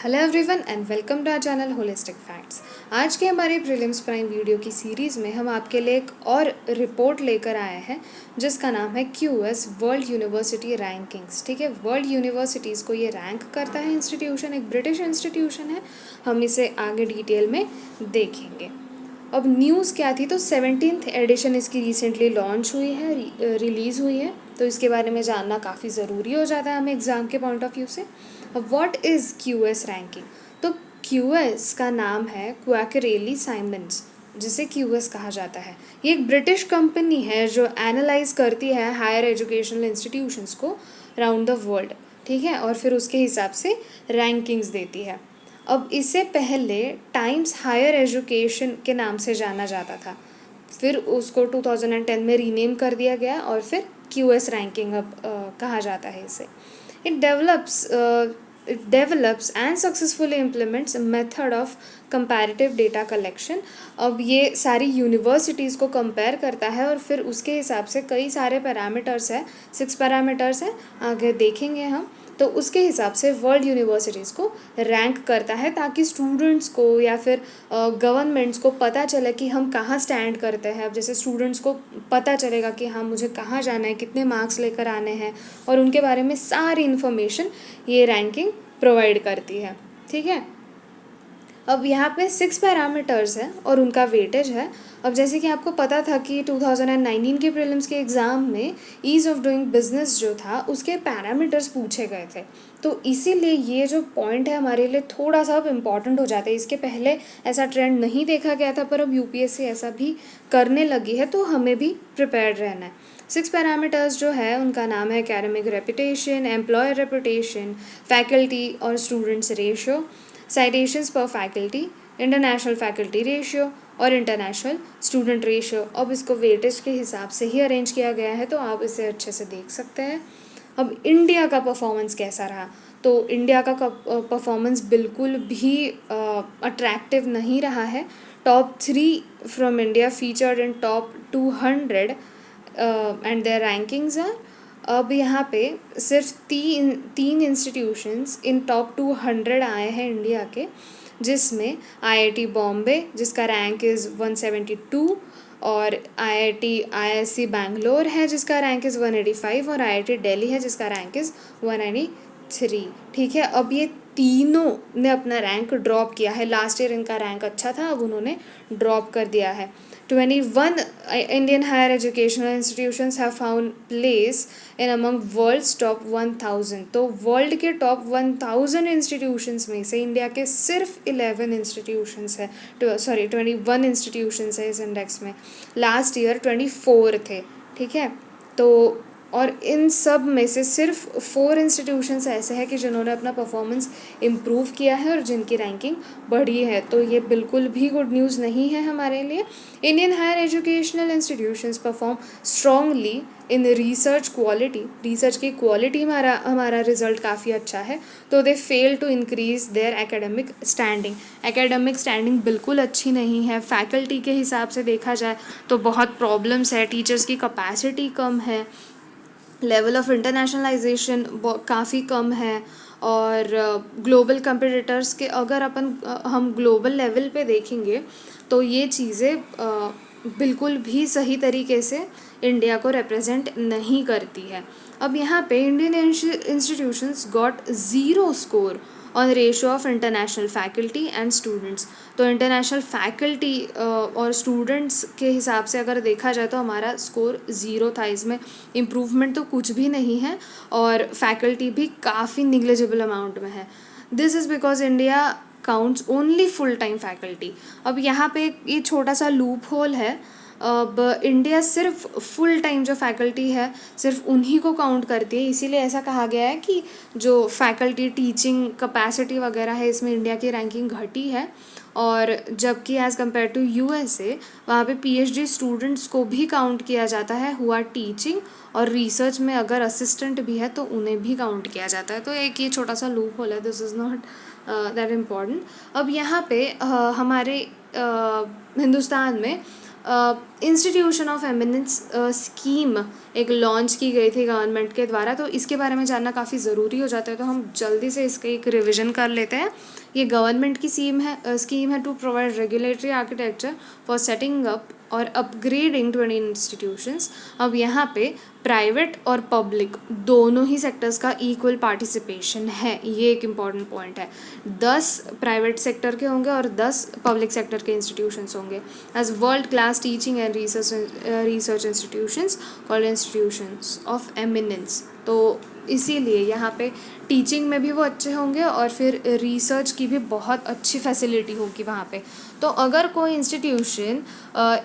Hello everyone and welcome to our channel holistic facts. आज के हमारे प्रीलिम्स प्राइम वीडियो की सीरीज़ में हम आपके लिए एक और रिपोर्ट लेकर आए हैं जिसका नाम है क्यूएस वर्ल्ड यूनिवर्सिटी रैंकिंग्स। ठीक है, वर्ल्ड यूनिवर्सिटीज़ को ये रैंक करता है इंस्टीट्यूशन, एक ब्रिटिश इंस्टीट्यूशन है। हम इसे आगे डिटेल में देखेंगे। अब न्यूज़ क्या थी, तो 17th एडिशन इसकी रिसेंटली लॉन्च हुई है, रिलीज़ हुई है, तो इसके बारे में जानना काफ़ी ज़रूरी हो जाता है हमें एग्ज़ाम के पॉइंट ऑफ व्यू से। अब व्हाट इज़ क्यूएस रैंकिंग? तो क्यूएस का नाम है क्वैकरेली साइमंड्स, जिसे क्यूएस कहा जाता है। ये एक ब्रिटिश कंपनी है जो एनालाइज करती है हायर एजुकेशनल इंस्टीट्यूशंस को अराउंड द वर्ल्ड, ठीक है, और फिर उसके हिसाब से रैंकिंग्स देती है। अब इससे पहले टाइम्स हायर एजुकेशन के नाम से जाना जाता था, फिर उसको 2010 में रीनेम कर दिया गया और फिर क्यूएस रैंकिंग अब कहा जाता है इसे। It develops and successfully implements a method of comparative data collection। अब ये सारी यूनिवर्सिटीज़ को कंपेयर करता है और फिर उसके हिसाब से कई सारे पैरामीटर्स है, 6 पैरामीटर्स है, आगे देखेंगे हम। तो उसके हिसाब से वर्ल्ड यूनिवर्सिटीज़ को रैंक करता है ताकि स्टूडेंट्स को या फिर गवर्नमेंट्स को पता चले कि हम कहाँ स्टैंड करते हैं। अब जैसे स्टूडेंट्स को पता चलेगा कि हाँ, मुझे कहाँ जाना है, कितने मार्क्स लेकर आने हैं, और उनके बारे में सारी इन्फॉर्मेशन ये रैंकिंग प्रोवाइड करती है। ठीक है, अब यहाँ पे 6 पैरामीटर्स हैं और उनका वेटेज है। अब जैसे कि आपको पता था कि 2019 के प्रीलिम्स के एग्ज़ाम में ईज़ ऑफ डूइंग बिजनेस जो था उसके पैरामीटर्स पूछे गए थे, तो इसीलिए ये जो पॉइंट है हमारे लिए थोड़ा सा अब इम्पॉर्टेंट हो जाता है। इसके पहले ऐसा ट्रेंड नहीं देखा गया था, पर अब यूपीएससी ऐसा भी करने लगी है, तो हमें भी प्रिपेयर्ड रहना है। 6 पैरामीटर्स जो है उनका नाम है academic reputation, employer reputation, faculty और स्टूडेंट्स रेशियो, साइटेशंस पर फैकल्टी, इंटरनेशनल फैकल्टी रेशियो और इंटरनेशनल स्टूडेंट रेशियो। अब इसको वेटेज के हिसाब से ही अरेंज किया गया है, तो आप इसे अच्छे से देख सकते हैं। अब इंडिया का परफॉर्मेंस कैसा रहा, तो इंडिया का परफॉर्मेंस बिल्कुल भी अट्रैक्टिव नहीं रहा है। Top 3 from India featured in top 200 and their rankings are. अब यहाँ पे सिर्फ तीन इंस्टीट्यूशंस इन टॉप 200 आए हैं इंडिया के, जिसमें आईआईटी बॉम्बे जिसका रैंक इज़ 172, और आईआईसी बैंगलोर है जिसका रैंक इज़ 185, और आईआईटी दिल्ली है जिसका रैंक इज़ 193। ठीक है, अब ये तीनों ने अपना रैंक ड्रॉप किया है। लास्ट ईयर इनका रैंक अच्छा था, अब उन्होंने ड्रॉप कर दिया है। 21 Indian higher educational institutions have found place in among world's top 1000। तो वर्ल्ड के टॉप 1000 इंस्टीट्यूशंस में से इंडिया के सिर्फ 11 इंस्टीट्यूशंस है, 21 इंस्टीट्यूशंस है इस इंडेक्स में। लास्ट ईयर 24 थे। ठीक है, तो और इन सब में से सिर्फ 4 इंस्टीट्यूशंस ऐसे हैं कि जिन्होंने अपना परफॉर्मेंस इम्प्रूव किया है और जिनकी रैंकिंग बढ़ी है, तो ये बिल्कुल भी गुड न्यूज़ नहीं है हमारे लिए। Indian higher educational institutions perform strongly in research quality, research की क्वालिटी में हमारा रिजल्ट काफ़ी अच्छा है, तो they fail to increase their academic standing. Academic standing बिल्कुल अच्छी नहीं है। फैकल्टी के हिसाब से देखा जाए तो बहुत प्रॉब्लम्स है, टीचर्स की कैपेसिटी कम है, लेवल ऑफ इंटरनेशनलाइजेशन काफ़ी कम है, और ग्लोबल कंपटीटर्स के अगर हम ग्लोबल लेवल पे देखेंगे तो ये चीज़ें बिल्कुल भी सही तरीके से इंडिया को रिप्रेजेंट नहीं करती है। अब यहाँ पे Indian institutions got 0 score on ratio of international faculty and students. तो इंटरनेशनल फैकल्टी और स्टूडेंट्स के हिसाब से अगर देखा जाए तो हमारा स्कोर 0 था। इसमें इम्प्रूवमेंट तो कुछ भी नहीं है, और फैकल्टी भी काफ़ी निग्लिजिबल अमाउंट में है। This is because India counts only full time faculty. अब यहाँ पे ये छोटा सा लूप होल है। अब इंडिया सिर्फ फुल टाइम जो फैकल्टी है सिर्फ उन्हीं को काउंट करती है, इसीलिए ऐसा कहा गया है कि जो फैकल्टी टीचिंग कैपेसिटी वगैरह है इसमें इंडिया की रैंकिंग घटी है। और जबकि एज़ कम्पेयर टू यूएसए, वहाँ पे पीएचडी स्टूडेंट्स को भी काउंट किया जाता है हुआ टीचिंग, और रिसर्च में अगर असिस्टेंट भी है तो उन्हें भी काउंट किया जाता है। तो एक ये छोटा सा लूप होल है, this is not that important. अब यहाँ पे हमारे हिंदुस्तान में इंस्टीट्यूशन ऑफ एमिनेंस स्कीम एक लॉन्च की गई थी गवर्नमेंट के द्वारा, तो इसके बारे में जानना काफ़ी ज़रूरी हो जाता है, तो हम जल्दी से इसका एक रिवीजन कर लेते हैं। ये गवर्नमेंट की स्कीम है to provide regulatory architecture for setting up और अपग्रेडिंग 20 इंस्टीट्यूशंस। अब यहाँ पे प्राइवेट और पब्लिक दोनों ही सेक्टर्स का इक्वल पार्टिसिपेशन है, ये एक इम्पॉर्टेंट पॉइंट है। 10 प्राइवेट सेक्टर के होंगे और 10 पब्लिक सेक्टर के इंस्टीट्यूशंस होंगे as world class teaching and research institutions called institutions of eminence. तो इसीलिए यहाँ पे टीचिंग में भी वो अच्छे होंगे और फिर रिसर्च की भी बहुत अच्छी फैसिलिटी होगी वहाँ पे। तो अगर कोई इंस्टीट्यूशन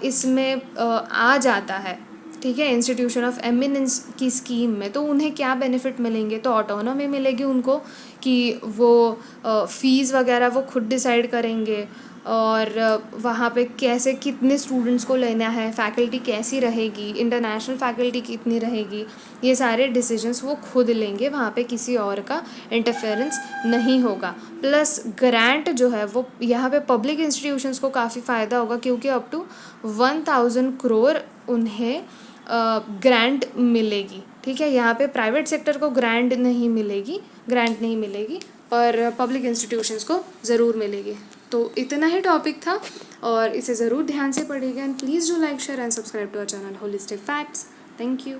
इसमें आ जाता है, ठीक है, इंस्टीट्यूशन ऑफ एमिनेंस की स्कीम में, तो उन्हें क्या बेनिफिट मिलेंगे? तो ऑटोनॉमी मिलेगी उनको कि वो फ़ीस वगैरह वो खुद डिसाइड करेंगे, और वहाँ पे कैसे कितने स्टूडेंट्स को लेना है, फैकल्टी कैसी रहेगी, इंटरनेशनल फैकल्टी कितनी रहेगी, ये सारे डिसीजंस वो खुद लेंगे, वहाँ पे किसी और का इंटरफेरेंस नहीं होगा। प्लस ग्रांट जो है वो यहाँ पे पब्लिक इंस्टीट्यूशंस को काफ़ी फ़ायदा होगा, क्योंकि अप टू 1000 करोड़ उन्हें ग्रांट मिलेगी, ठीक है। यहाँ पे प्राइवेट सेक्टर को ग्रांट नहीं मिलेगी, पर पब्लिक इंस्टीट्यूशंस को ज़रूर मिलेगी। तो इतना ही टॉपिक था और इसे ज़रूर ध्यान से पढ़िएगा, and please do like share and subscribe to our channel holistic facts. Thank you.